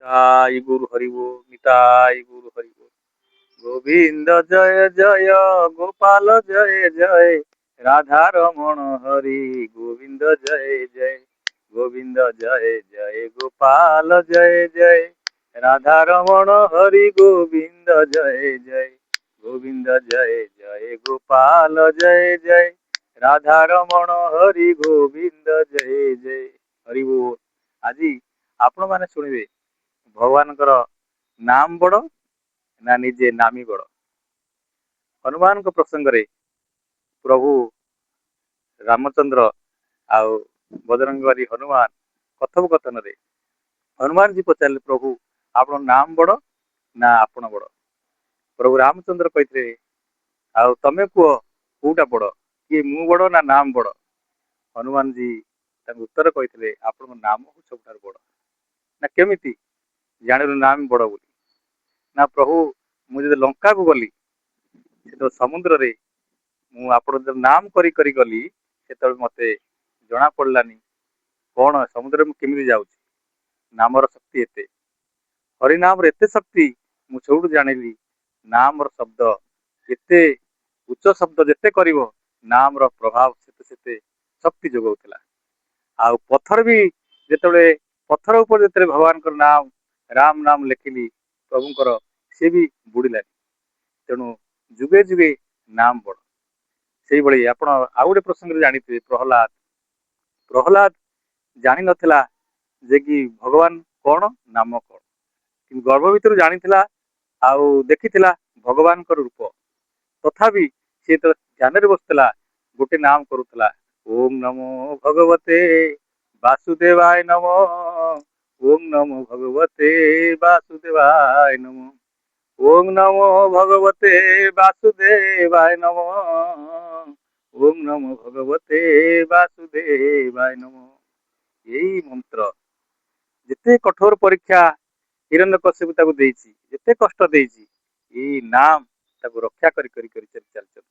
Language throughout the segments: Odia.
নিতাই গুরু হরিব, নিতাই গুরু হরিব। গোবিন্দ জয় জয়, গোপাল জয় জয়, রাধা রমণ হরি গোবিন্দ জয় জয়। গোবিন্দ জয় জয়, গোপাল জয় জয়, রাধা রমণ হরি গোবিন্দ জয় জয়। গোবিন্দ জয় জয়, গোপাল জয় জয়, রাধা রমণ হরি গোবিନ୍ଦ ଜୟ ଜୟ। ହରି ବୋଲ। ଆଜି ଆପଣ ମାନେ ଶୁଣିବେ ଭଗବାନଙ୍କର ନାମ ବଡ ନା ନିଜେ ନାମୀ ବଡ। ହନୁମାନଙ୍କ ପ୍ରସଙ୍ଗରେ ପ୍ରଭୁ ରାମଚନ୍ଦ୍ର ଆଉ ବଜରଙ୍ଗବାଲି ହନୁମାନ କଥୋପକଥନରେ ହନୁମାନ ଜୀ ପଚାରିଲେ, ପ୍ରଭୁ ଆପଣ ନାମ ବଡ ନା ଆପଣ ବଡ? ପ୍ରଭୁ ରାମଚନ୍ଦ୍ର କହିଥିଲେ, ଆଉ ତମେ କୁହ କୋଉଟା ବଡ, କିଏ ମୁଁ ବଡ ନା ନାମ ବଡ? ହନୁମାନ ଜୀ ତାଙ୍କୁ ଉତ୍ତର କହିଥିଲେ, ଆପଣଙ୍କ ନାମ ହଉଛି ସବୁଠାରୁ ବଡ। ନା କେମିତି ଜାଣିଲୁ ନାମ ବଡ ବୋଲି? ନା ପ୍ରଭୁ, ମୁଁ ଯଦି ଲଙ୍କାକୁ ଗଲି, ସେତେବେଳେ ସମୁଦ୍ରରେ ମୁଁ ଆପଣ ଯେତେବେଳେ ନାମ କରି କରି ଗଲି, ସେତେବେଳେ ମତେ ଜଣା ପଡିଲାନି କଣ ସମୁଦ୍ରରେ ମୁଁ କେମିତି ଯାଉଛି। ନାମର ଶକ୍ତି ଏତେ, ହରିନାମର ଏତେ ଶକ୍ତି, ମୁଁ ସବୁଠୁ ଜାଣିଲି ନାମର ଶବ୍ଦ ଯେତେ ଉଚ୍ଚ ଶବ୍ଦ ଯେତେ କରିବ, ନାମର ପ୍ରଭାବ ସେତେ ସେତେ ଶକ୍ତି ଯୋଗାଉଥିଲା। ଆଉ ପଥର ବି ଯେତେବେଳେ ପଥର ଉପରେ ଯେତେବେଳେ ଭଗବାନଙ୍କର ନାମ ରାମ ନାମ ଲେଖିଲି ପ୍ରଭୁଙ୍କର, ସିଏ ବି ବୁଡିଲାନି। ତେଣୁ ଯୁଗେ ଯୁଗେ ନାମ ବଡ। ସେଇଭଳି ଆପଣ ଆଉ ଗୋଟେ ପ୍ରସଙ୍ଗରେ ଜାଣିଥିବେ, ପ୍ରହ୍ଲାଦ। ପ୍ରହ୍ଲାଦ ଜାଣିନଥିଲା ଯେ କି ଭଗବାନ କଣ, ନାମ କଣ, କିନ୍ତୁ ଗର୍ଭ ଭିତରୁ ଜାଣିଥିଲା ଆଉ ଦେଖିଥିଲା ଭଗବାନଙ୍କର ରୂପ। ତଥାପି ସେ ତ ଧ୍ୟାନରେ ବସିଥିଲା, ଗୋଟେ ନାମ କରୁଥିଲା, ଓಂ ନମୋ ଭଗବତେ ବାସୁଦେବାୟ ନମ, ଓಂ ନମୋ ଭଗବତେ ବାସୁଦେବାୟ ନମ, ଓಂ ନମୋ ଭଗବତେ ବାସୁଦେବାୟ ନମ, ଓಂ ନମୋ ଭଗବତେ ବାସୁଦେବାୟ ନମ। ଏଇ ମନ୍ତ୍ର ଯେତେ କଠୋର ପରୀକ୍ଷା ହିରଣ୍ୟକଶ୍ୟପ ତାକୁ ଦେଇଛି, ଯେତେ କଷ୍ଟ ଦେଇଛି, ଏଇ ନାମ ତାକୁ ରକ୍ଷା କରି କରି କରି ଚାଲିଛନ୍ତି।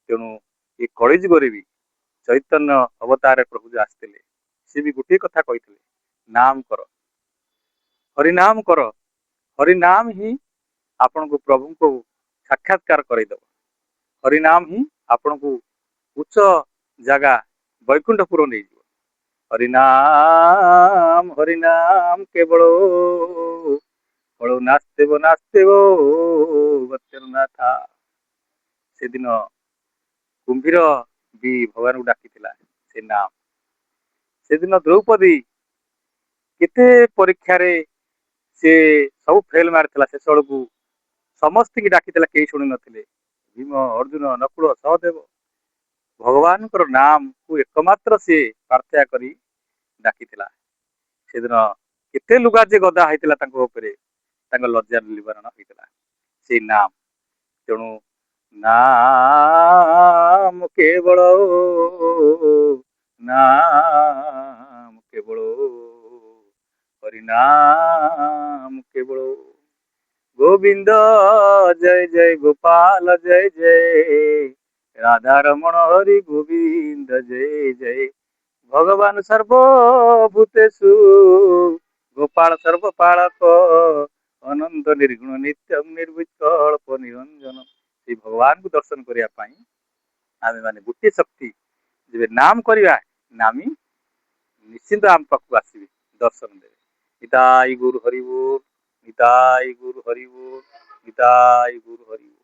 ତେଣୁ ଏ କଳିଯୁଗରେ ବି ଚୈତନ୍ୟ ଅବତାରରେ ପ୍ରଭୁ ଯେ ଆସିଥିଲେ, ସେ ବି ଗୋଟିଏ କଥା କହିଥିଲେ, ନାମ କର, ହରିନାମ କର। ହରିନାମ ହିଁ ଆପଣଙ୍କୁ ପ୍ରଭୁଙ୍କୁ ସାକ୍ଷାତକାର କରେଇଦବ। ହରିନାମ ହିଁ ଆପଣଙ୍କୁ ଉଚ୍ଚ ଜାଗା ବୈକୁଣ୍ଠପୁର ନେଇଯିବ। ହରିନାମ ହରିନାମ କେବଳ ବଳ ନାସ୍ତେବ ନାସ୍ତେବ ନାଥା। ସେଦିନ କୁମ୍ଭୀର ବି ଭଗବାନଙ୍କୁ ଡାକିଥିଲା ସେ ନାମ। ସେଦିନ ଦ୍ରୌପଦୀ କେତେ ପରୀକ୍ଷାରେ ସେ ସବୁ ଫେଲ ମାରିଥିଲା, ଶେଷ ବେଳକୁ ସମସ୍ତଙ୍କୁ ଡାକିଥିଲା, କେହି ଶୁଣି ନଥିଲେ। ଭୀମ, ଅର୍ଜୁନ, ନକୁଳ, ସହଦେବ ଭଗବାନଙ୍କର ନାମକୁ ଏକମାତ୍ର ସିଏ ପ୍ରାର୍ଥନା କରି ଡାକିଥିଲା। ସେଦିନ କେତେ ଲୁଗା ଯେ ଗଦା ହେଇଥିଲା ତାଙ୍କ ଉପରେ, ତାଙ୍କ ଲଜ୍ଜା ନିବାରଣ ହେଇଥିଲା ସେଇ ନାମ। ତେଣୁ ନାମ କେବଳ, ନାମ କେବଳ, ହରିନାମ କେବଳ। ଗୋବିନ୍ଦ ଜୟ ଜୟ, ଗୋପାଳ ଜୟ ଜୟ, ରାଧା ରମଣ ହରି ଗୋବିନ୍ଦ ଜୟ ଜୟ। ଭଗବାନ ସର୍ବଭୂତେଷୁ, ଗୋପାଳ ସର୍ବପାଳକ, ଅନନ୍ତ ନିର୍ଗୁଣ ନିତ୍ୟଂ ନିର୍ବିକଳ୍ପ ନିରଞ୍ଜନ। ସେଇ ଭଗବାନଙ୍କୁ ଦର୍ଶନ କରିବା ପାଇଁ ଆମେ ମାନେ ଗୋଟିଏ ଶକ୍ତି, ଯେବେ ନାମ କରିବା, ନାମୀ ନିଶ୍ଚିନ୍ତ ଆମ ପାଖକୁ ଆସିବେ, ଦର୍ଶନ ଦେବେ। ନିତାଇ ଗୁରୁ ହରିବୋଲ, ନିତାଇ ଗୁରୁ ହରିବୋଲ, ନିତାଇ ଗୁରୁ ହରିବୋଲ।